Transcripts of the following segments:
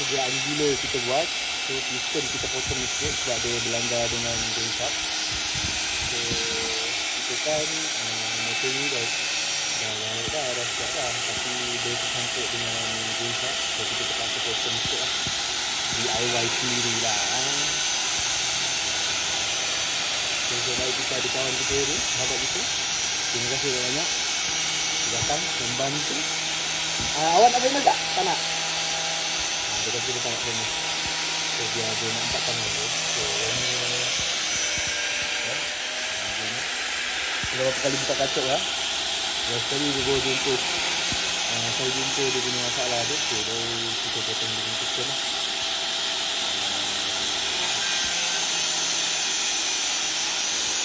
persediaan gila kita buat. So piston kita potong sikit sebab dia berlanggar dengan crankshaft. So kita kan motor ni dah siap dah, tapi dia tersangkut dengan crankshaft. So kita terpaksa potong sikit lah, DIY sendiri lah. So baik kita ada kawan kita ni, sahabat kita. Terima kasih banyak datang membantu. Awak nak famous tak? Tak nak? Dia kata dia tak nak famous. So dia ada nak 4 tangan tu. So ni dah berapa kali buka kacau lah. Dah sekali dia baru jumpa. Saya jumpa dia punya masalah tu. So dia kita potong dengan piston lah.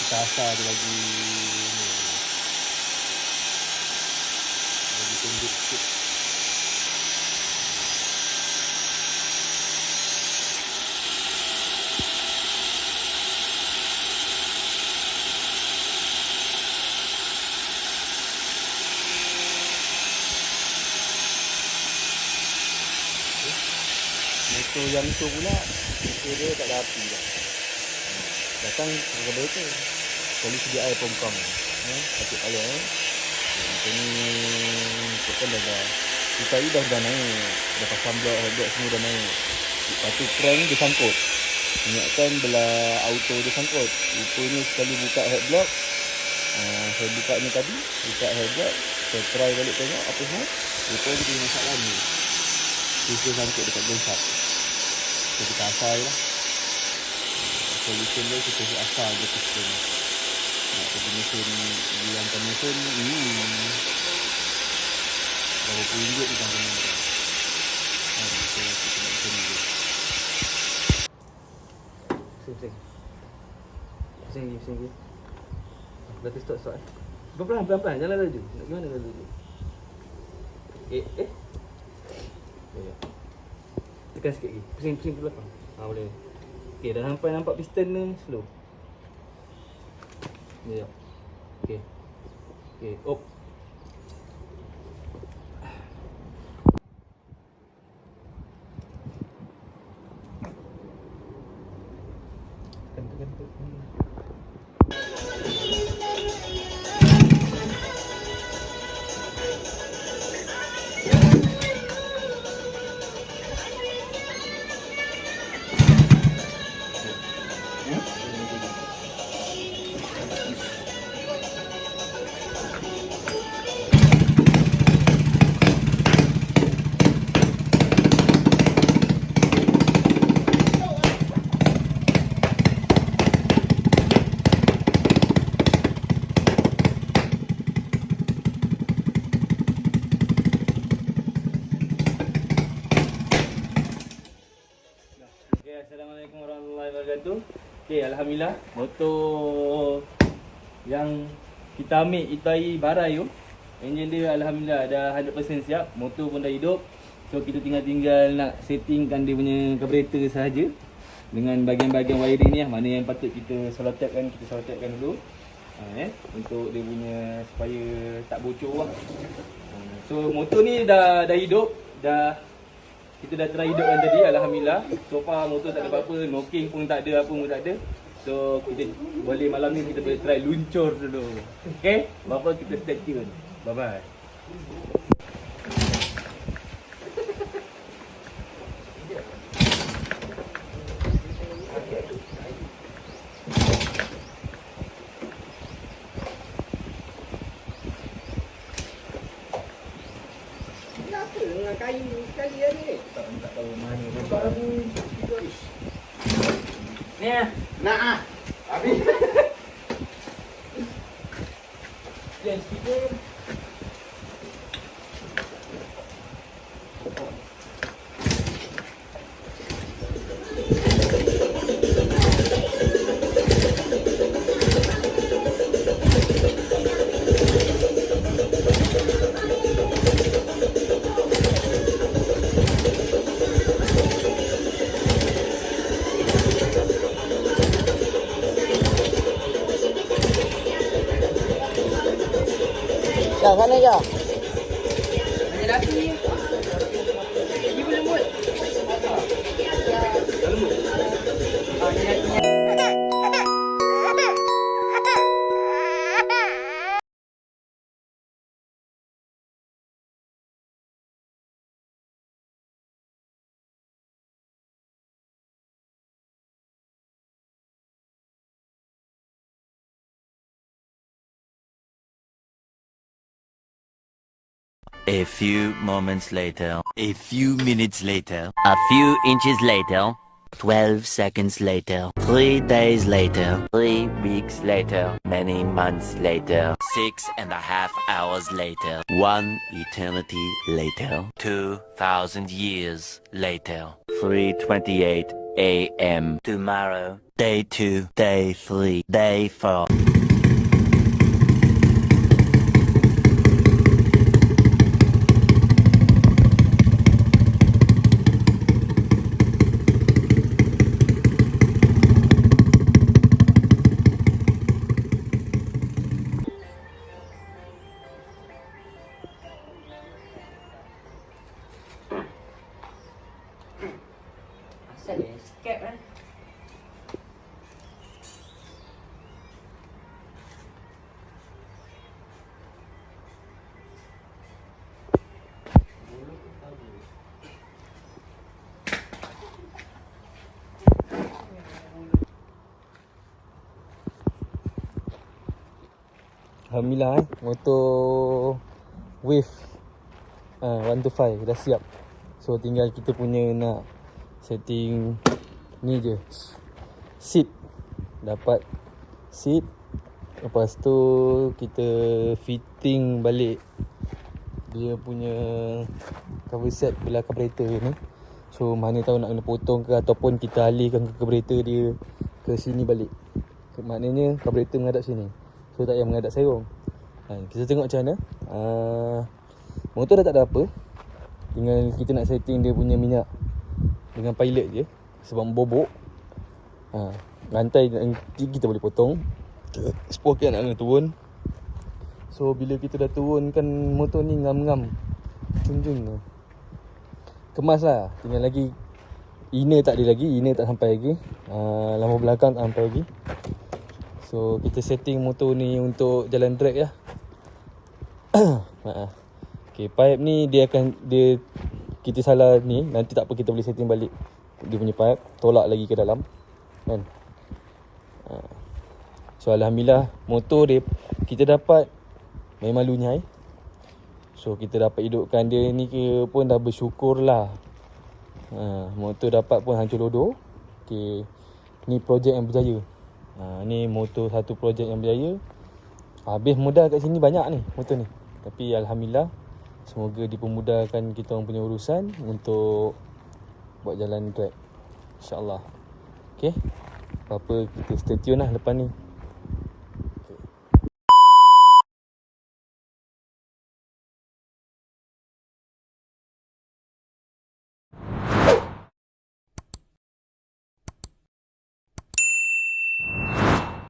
Kita asal dia lagi ni, lagi tunjuk sikit. Motor yang tu pula, motor dia tak ada api dah. Datang ke tu polisi dia air pom-pom sakit kepala macam ni. Kita dah kita ni dah naik, dah pasang blok, headblok semua dah naik. Lepas tu crank dia sangkut, ingatkan belah auto dia sangkut. Rupanya sekali buka headblok, saya buka ni tadi, buka headblok, saya try balik tengok apa semua, rupanya dia masalah ni, piston sangkut dekat crankshaft. So kita asal lah. Solution dia kita asal je piston. Nak pergi mesin, hilangkan mesin ni berapa RM10 bukan kena ni. So kita nak mesin dulu. Pusing. Berarti stop. Pelan-pelan, jalan laju. Nak gimana laju? Ya. Tekan sikit lagi. Pusing ke belakang. Boleh. Okey, dah sampai nampak piston ni, slow. Ya. Okey, op. Tekan. Assalamualaikum warahmatullahi wabarakatuh. Okey, alhamdulillah motor yang kita ambil Itai Barai tu, enjin dia alhamdulillah dah 100% siap, motor pun dah hidup. So kita tinggal nak settingkan dia punya carburetor sahaja dengan bahagian-bahagian wiring ni lah, mana yang patut kita solotapkan, kita solotapkan dulu. Untuk dia punya supaya tak bocor lah. So motor ni dah hidup, kita dah try hidupkan tadi, alhamdulillah. So far motor tak ada apa-apa, knocking pun tak ada, apa pun tak ada. So kita boleh malam ni kita boleh try luncur dulu. Okay, apa kita stay tune. Bye bye. Dengan kayu sekali ni. Tak tahu mana Baru ni ah. nak ah. Habis. Jangan speaker. Sana je. Hanya laki. Ini boleh buat. A few moments later. A few minutes later. A few inches later. 12 seconds later. 3 days later. 3 weeks later. Many months later. 6.5 hours later. 1 eternity later. 2,000 years later. 3:28 a.m. Tomorrow. Day 2. Day 3. Day 4. Asal dia skep kan? Alhamdulillah motor Wave 125 dah siap. So tinggal kita punya nak setting ni je, seat. Dapat seat, lepas tu kita fitting balik dia punya cover set belah carburetor ni. So mana tahu nak kena potong ke ataupun kita alihkan ke carburetor dia ke sini balik. Maknanya carburetor menghadap sini, so tak payah menghadap serong. Kita tengok macam mana. Motor dah tak ada apa, tinggal kita nak setting dia punya minyak dengan pilot je. Sebab bobok, rantai nanti kita boleh potong, sprocket nak kena turun. So bila kita dah turunkan motor ni, ngam-ngam junjung tu, kemas lah. Tinggal lagi inner tak ada lagi, inner tak sampai lagi, lampu belakang tak sampai lagi. So kita setting motor ni untuk jalan drag lah. Okay, pipe ni kita salah ni, nanti tak apa, kita boleh setting balik dia punya pipe, tolak lagi ke dalam kan. So alhamdulillah motor dia kita dapat memang lunyai. So kita dapat hidupkan dia ni ke pun dah bersyukur lah. Motor dapat pun hancur lodo. Okay, ni projek yang berjaya. Ni motor satu projek yang berjaya. Habis modal kat sini banyak ni motor ni. Tapi alhamdulillah, semoga dipermudahkan kita orang punya urusan untuk buat jalan track, InsyaAllah. Okay, apa-apa kita stay tune lah lepas ni.